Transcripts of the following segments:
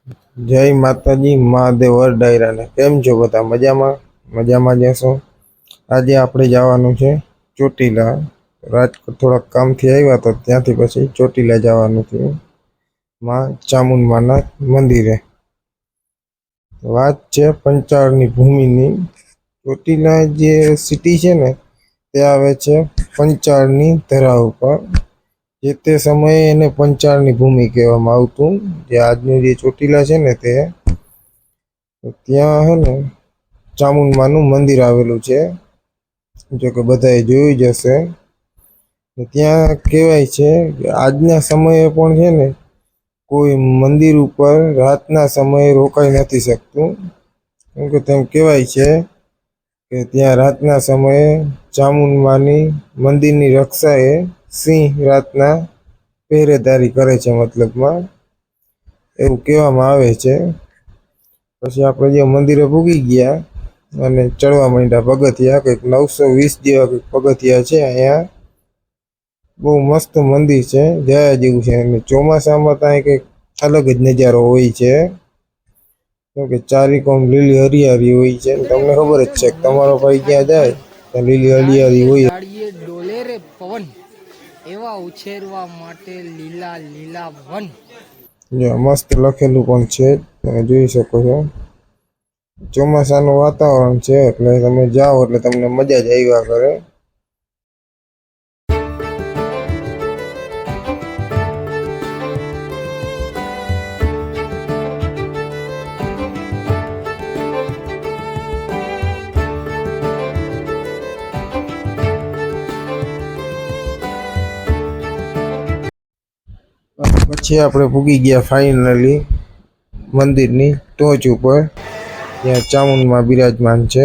જય માતાજી મહાદેવ હર ડાયરાને કેમ છો બધા મજામાં જ હશો। આજે આપણે જવાનું છે ચોટીલા। રાજકોટ થોડાક કામથી આવ્યા તો ત્યાંથી પછી ચોટીલા જવાનું થયું માં ચામુંડમાના મંદિરે। વાત છે પંચાળની ભૂમિની। ચોટીલા જે સિટી છે ને તે આવે છે પંચાળની ધરા ઉપર। જે તે સમયે એને પંચાળની ભૂમિ કહેવામાં આવતું। જે આજનું જે ચોટીલા છે ને તે ત્યાં હે ને ચામુંડમાનું મંદિર આવેલું છે। જો કે બધાએ જોયું જ હશે। ત્યાં કહેવાય છે કે આજના સમયે પણ છે ને કોઈ મંદિર ઉપર રાતના સમયે રોકાઈ નથી શકતું। કેમ કે તેમ કહેવાય છે કે ત્યાં રાતના સમયે ચામુંડમાની મંદિરની રક્ષાએ સિંહ રાતના પહેરેદારી કરે છે। મતલબમાં એવું કહેવામાં આવે છે। પછી આપણે જે મંદિરે પૂગી ગયા અને ચડવા માંડ્યા પગથિયા। કંઈક 920 જેવા કંઈક પગથિયા છે અહીંયા। બહુ મસ્ત મંદિર છે, જયા જેવું છે। અને ચોમાસામાં તો અહીં કંઈક અલગ જ નજારો હોય છે। કેમ કે ચારેકોર લીલી હરિયાળી હોય છે। તમને ખબર જ છે કે તમારો ભાઈ ક્યાં જાય ત્યાં લીલી હરિયાળી ડાળીએ હોય। ડાળીએ ડોલે રે પવન, એવા ઉછેરવા માટે લીલા લીલા વન। જો મસ્ત લખેલું પણ છે, તમે જોઈ શકો છો। ચોમાસાનું વાતાવરણ છે એટલે તમે જાઓ એટલે તમને મજા જ આવ્યા કરે। પછી આપણે પૂગી ગયા ફાઇનલી મંદિરની ટોચ ઉપર, ત્યાં ચામુંડમાં બિરાજમાન છે।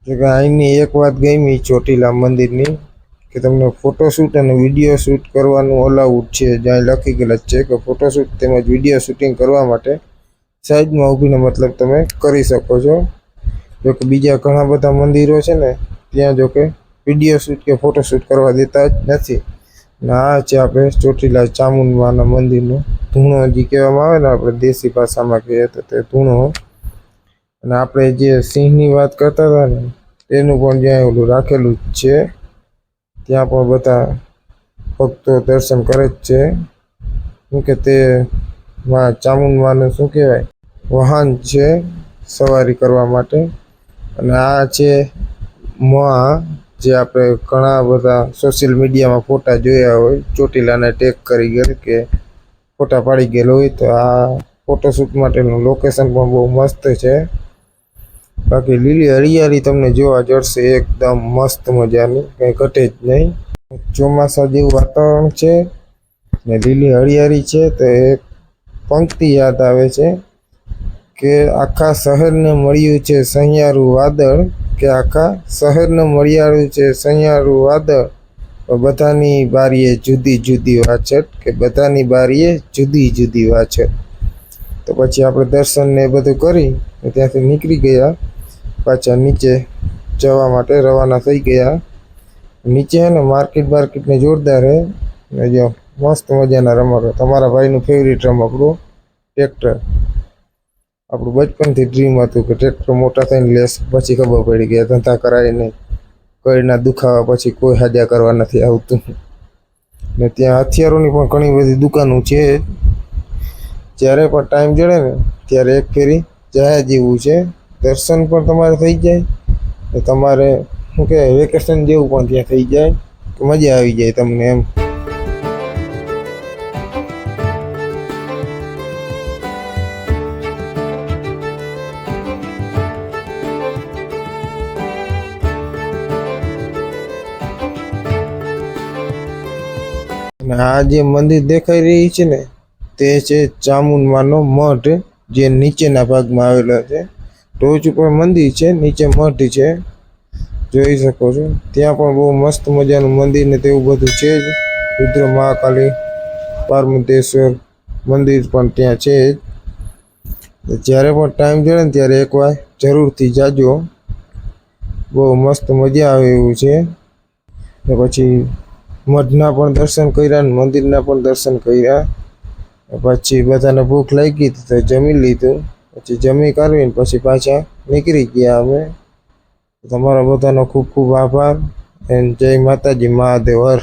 જો કે અહીંની એક વાત ગમી ચોટીલા મંદિરની કે તમને ફોટોશૂટ અને વિડીયો શૂટ કરવાનું અલાઉડ છે। જ્યાં લખી ગયેલ છે કે ફોટોશૂટ તેમજ વિડીયો શૂટિંગ કરવા માટે સાઈડમાં ઊભીને મતલબ તમે કરી શકો છો। જોકે બીજા ઘણા બધા મંદિરો છે ને ત્યાં જોકે વિડીયો શૂટ કે ફોટોશૂટ કરવા દેતા જ નથી। ને આ છે આપણે ચોટીલા ચામુંડમાના મંદિરનો ધૂણો જે કહેવામાં આવે ને, આપણે દેશી ભાષામાં કહીએ તો તે ધૂણો। અને આપણે જે સિંહની વાત કરતા હતા ને તેનું પણ જ્યાં ઓલું રાખેલું જ છે। ત્યાં પણ બધા ભક્તો દર્શન કરે જ છે। શું કે તે ચામુંડમાનું શું કહેવાય વાહન છે સવારી કરવા માટે। અને આ છે જે આપણે ઘણા બધા સોશિયલ મીડિયામાં ફોટા જોયા હોય, ચોટીલાને ટેગ કરી ગયેલ કે ફોટા પાડી ગયેલો હોય તો આ ફોટોશૂટ માટેનું લોકેશન પણ બહુ મસ્ત છે। બાકી લીલી હરિયાળી તમને જોવા જળશે એકદમ મસ્ત મજાની, કંઈ ઘટે જ નહીં। ચોમાસા જેવું વાતાવરણ છે ને લીલી હરિયાળી છે તો એક પંક્તિ યાદ આવે છે કે આખા શહેરને મળ્યું છે સહિયારું વાદળ, કે આખા શહેરને મળ્યાળું છે સહિયારું વાદળ, બધાની બારીએ જુદી જુદી વાછટ, કે બધાની બારીએ જુદી જુદી વાછટ। તો પછી આપણે દર્શન ને એ બધું કરી ત્યાંથી નીકળી ગયા, પાછા નીચે જવા માટે રવાના થઈ ગયા। નીચે હે ને માર્કેટ ને જોરદાર હે। ને જો મસ્ત મજાના રમકડા, તમારા ભાઈનું ફેવરિટ રમકડું ટ્રેક્ટર। આપણું બચપનથી ડ્રીમ હતું કે ટ્રેક્ટર મોટા થઈને લેસ, પછી ખબર પડી કે ધંધા કરાય નહીં, કઈના દુખાવા પછી કોઈ હાજા કરવા નથી આવતું। ને ત્યાં હથિયારોની પણ ઘણી બધી દુકાનો છે। જ્યારે પણ ટાઈમ જડે ને ત્યારે એક ફેરી જયા જેવું છે। દર્શન પણ તમારે થઈ જાય ને તમારે શું કહેવાય વેકેશન જેવું પણ ત્યાં થઈ જાય, તો મજા આવી જાય તમને એમ। અને આ જે મંદિર દેખાઈ રહી છે ને તે છે ચામુંડમાનો મઠ, જે નીચેના ભાગમાં આવેલો છે। ટોચ ઉપર મંદિર છે, નીચે મઠ છે, જોઈ શકો છો। ત્યાં પણ બહુ મસ્ત મજાનું મંદિર ને તેવું બધું છે જ। રુદ્ર મહાકાલી પાર્વતીશ્વર મંદિર પણ ત્યાં છે જ। જ્યારે પણ ટાઈમ જડે ને ત્યારે એકવાર જરૂરથી જાજો, બહુ મસ્ત મજા આવે એવું છે। ને પછી મઠના પણ દર્શન કર્યા ને મંદિરના પણ દર્શન કર્યા। પછી બધાને ભૂખ લાગી હતી તો જમી લીધું. પછી જમી કરવીને પછી પાછા નીકળી ગયા અમે. તમારા બધાનો ખૂબ ખૂબ આભાર. એન્ડ જય માતાજી, મહાદેવ હર.